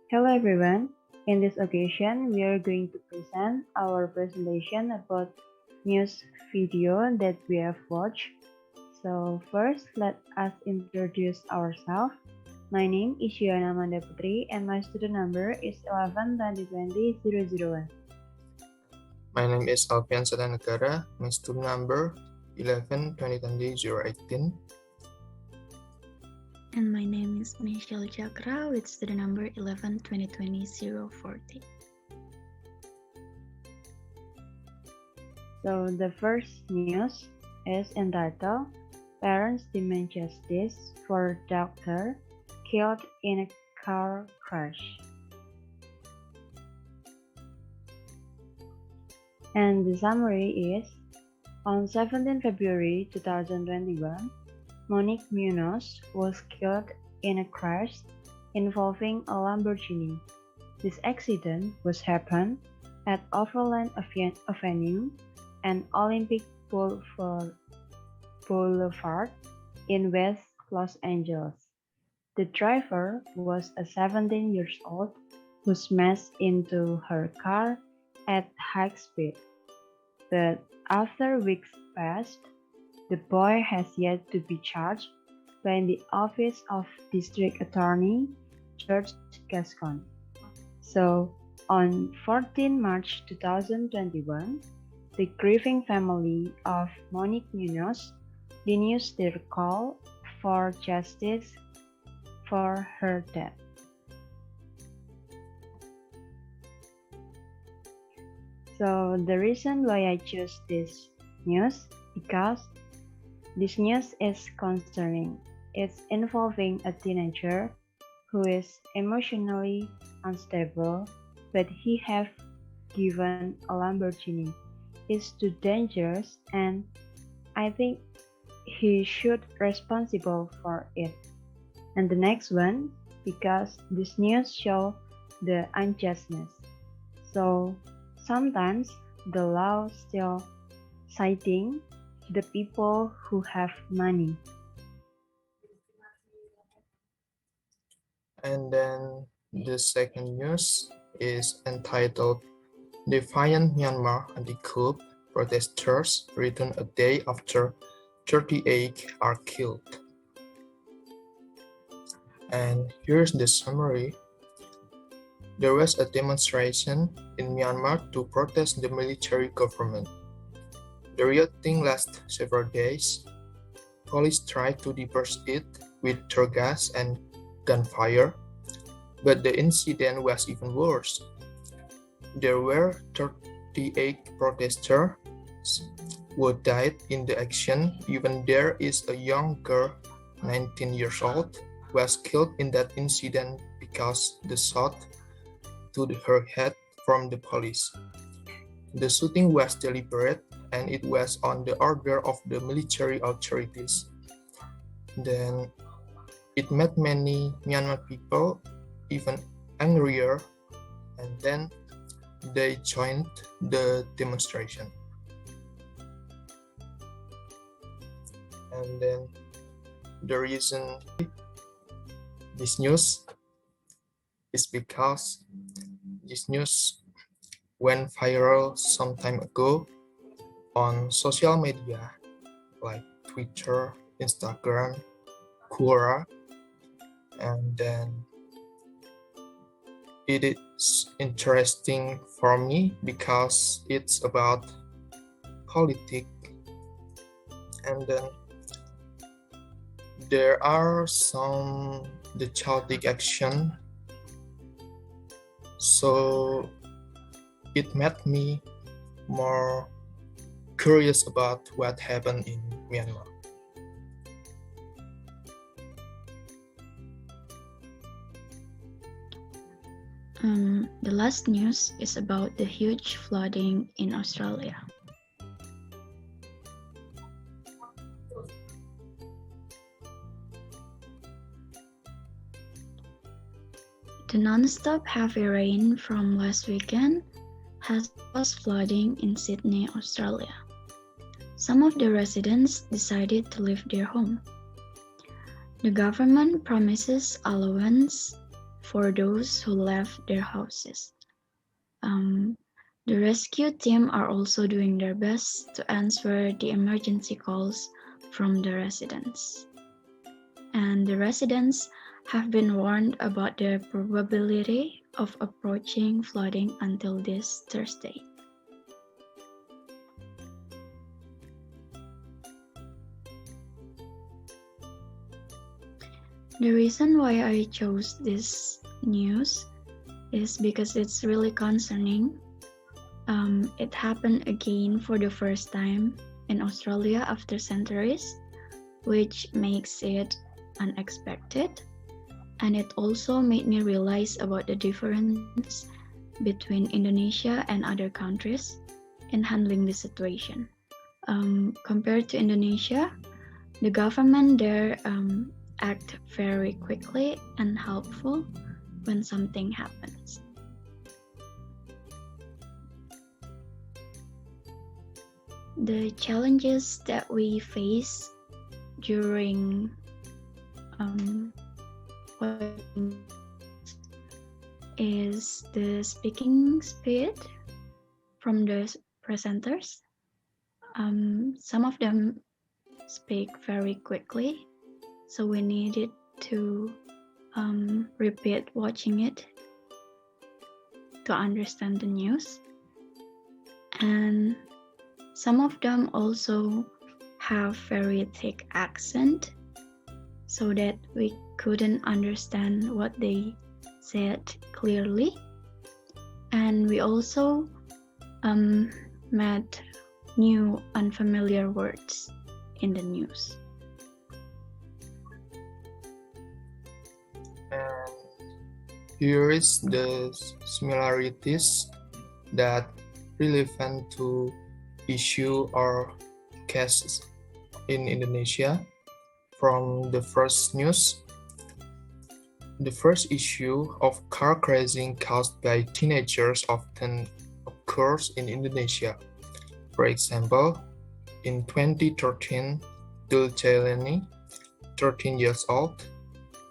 Hello everyone. In this occasion, we are going to present our presentation about news video that we have watched. So first, let us introduce ourselves. My name is Yohanna Putri and my student number is 11-2020-001. My name is Alfian Satyanegara. My student number 11-2020-018. And my name is Cakra with student number 11-2020-040. So the first news is entitled Parents Demand Justice for Doctor Killed in a Car Crash. And the summary is, on 17 February 2021, Monique Munoz was killed in a crash involving a Lamborghini. This accident was happened at Overland Avenue and Olympic Boulevard in West Los Angeles. The driver was a 17-year-old who smashed into her car at high speed. But after weeks passed, the boy has yet to be charged by the Office of District Attorney George Gascon. So, on 14 March 2021, the grieving family of Monique Munoz renewed their call for justice for her death. So the reason why I chose this news because this news is concerning. It's involving a teenager who is emotionally unstable, but he have given a Lamborghini. It's too dangerous, and I think he should responsible for it. And the next one, because this news show the unjustness. So sometimes the law still citing the people who have money. And then the second news is entitled Defiant Myanmar Anti-Coup Protesters Return a Day After 38 are Killed. And here's the summary. There was a demonstration in Myanmar to protest the military government. The rioting lasted several days. Police tried to disperse it with tear gas and gunfire, but the incident was even worse. There were 38 protesters who died in the action. Even there is a young girl, 19 years old, was killed in that incident because the shot to her head from the police. The shooting was deliberate and it was on the order of the military authorities. Then it made many Myanmar people even angrier, and then they joined the demonstration. And then the reason this news is because this news went viral some time ago on social media like Twitter, Instagram, Quora, and then it is interesting for me because it's about politics, and then there are some the chaotic action, so it made me more curious about what happened in Myanmar. The last news is about the huge flooding in Australia. The non-stop heavy rain from last weekend has caused flooding in Sydney, Australia. Some of the residents decided to leave their home. The government promises allowance for those who left their houses. The rescue team are also doing their best to answer the emergency calls from the residents. And the residents have been warned about the probability of approaching flooding until this Thursday. The reason why I chose this news is because it's really concerning. It happened again for the first time in Australia after centuries, which makes it unexpected. And it also made me realize about the difference between Indonesia and other countries in handling the situation. Compared to Indonesia, the government there act very quickly and helpful when something happens. The challenges that we face during is the speaking speed from the presenters. Some of them speak very quickly, so we needed to repeat watching it to understand the news. And some of them also have very thick accent, so that we couldn't understand what they said clearly. And we also met new unfamiliar words in the news. And here is the similarities that relevant to issue or cases in Indonesia. From the first news, the first issue of car crashing caused by teenagers often occurs in Indonesia. For example, in 2013, Dulceleni, 13 years old,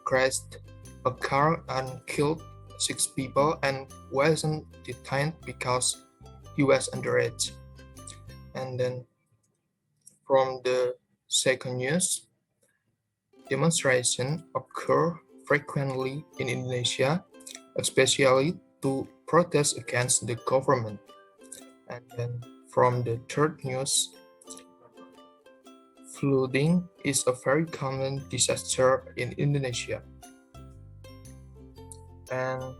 crashed a car and killed 6 people and wasn't detained because he was underage. And then from the second news, demonstrations occur frequently in Indonesia, especially to protest against the government. And then from the third news, flooding is a very common disaster in Indonesia. And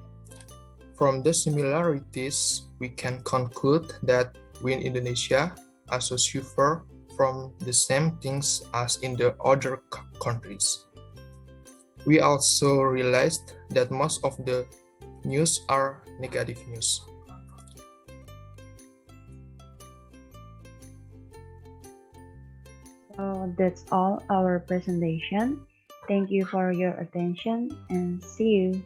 from the similarities, we can conclude that we in Indonesia also suffer from the same things as in the other countries. We also realized that most of the news are negative news. So that's all our presentation. Thank you for your attention and see you.